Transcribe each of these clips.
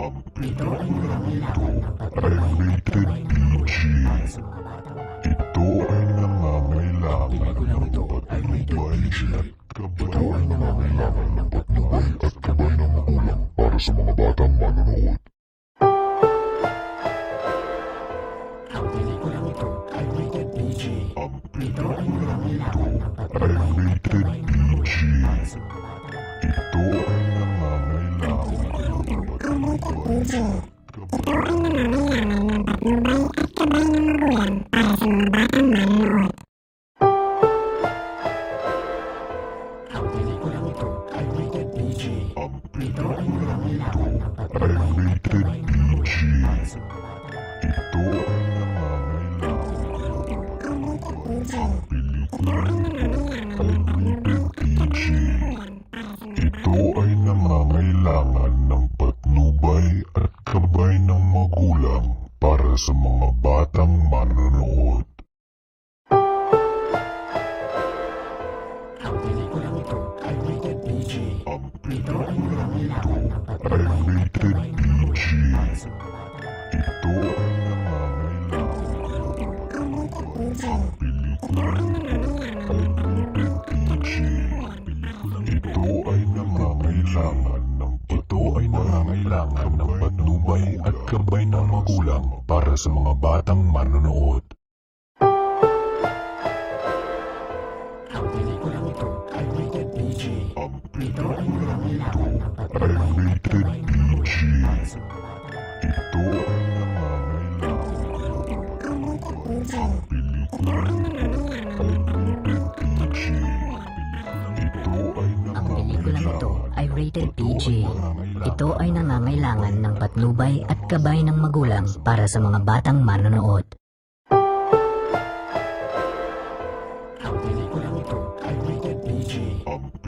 Ito ay nangangailangan ng patnubay at gabay ng magulang para sa mga batang Ito ay nangangailangan ng patnubay Ito ay nangangailangan ng patnubay at gabay ng magulang para sa mga batang manonood. Ang pelikulang ito ay rated PG. Ito ay nangangailangan ng patnubay at gabay ng magulang para sa mga batang Ito ay nangangailangan ng patnubay Ito ay nangangailangan ng patnubay at gabay ng magulang para sa mga batang manonood. Ang pelikulang ito ay rated PG. Ito ay nangangailangan ng patnubay at gabay ng magulang para sa mga batang Ito ay Ito ay nangangailangan ng patnubay at gabay ng magulang para sa mga batang manonood. Ang pelikulang ito ay rated PG. Ito ay nangangailangan ng patnubay at gabay ng magulang para sa mga batang Ito ay nangangailangan ng patnubay at gabay ng magulang para sa mga batang manonood. Ang pelikulang ito ay rated PG. Ito ay nangangailangan ng patnubay at gabay ng magulang para sa mga batang Ito ay Ang pelikulang ito ay rated PG. Ito ay nangangailangan ng patnubay at gabay ng magulang para sa mga batang manonood. Ang pelikulang ito ay rated PG.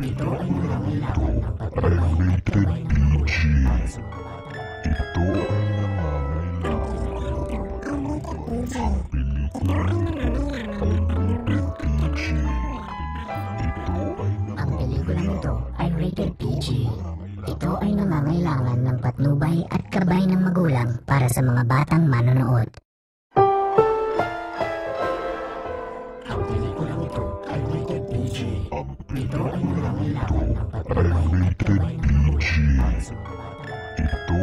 Ito ay nangangailangan ng patnubay at gabay ng magulang para sa mga batang Ito ay Ang pelikulang ito ay rated PG. Ito ay nangangailangan ng patnubay at gabay ng magulang para sa mga batang manonood. Ang pelikulang ito ay rated PG. Ito ay nangangailangan ng patnubay at gabay ng magulang para sa mga batang Ito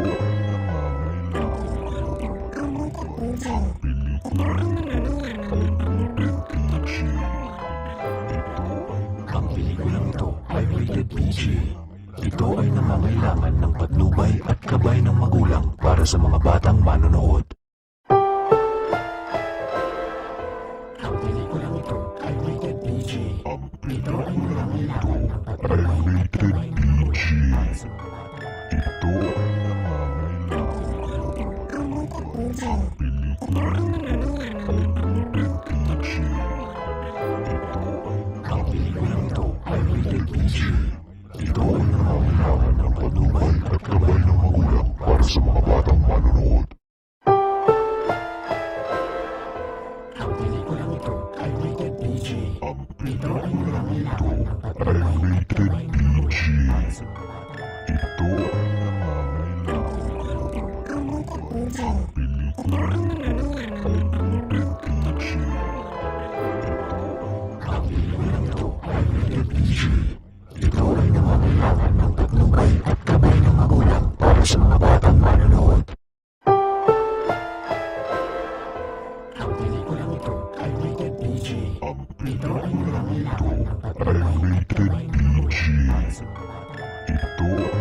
ay Ang pelikulang ito ay rated PG. Ito ay nangangailangan ng patnubay at gabay ng magulang para sa mga batang manonood. Ang pelikulang ito ay rated PG. Ito ay nangangailangan ng patnubay at gabay ng magulang para sa mga batang Ito ay Ang pelikulang ito ay rated PG. Ito ay nangangailangan ng patnubay at gabay ng magulang para sa mga batang manonood. Ang pelikulang ito ay rated PG. Ito ay nangangailangan ng patnubay at gabay ng magulang para sa mga batang Ito ay Ang pelikulang ito ay rated PG. Ito ay nangangailangan ng patnubay at gabay ng magulang para sa mga batang manonood. Ang pelikulang ito ay rated PG. Ito ay nangangailangan ng patnubay at gabay ng magulang para sa mga batang Ito ay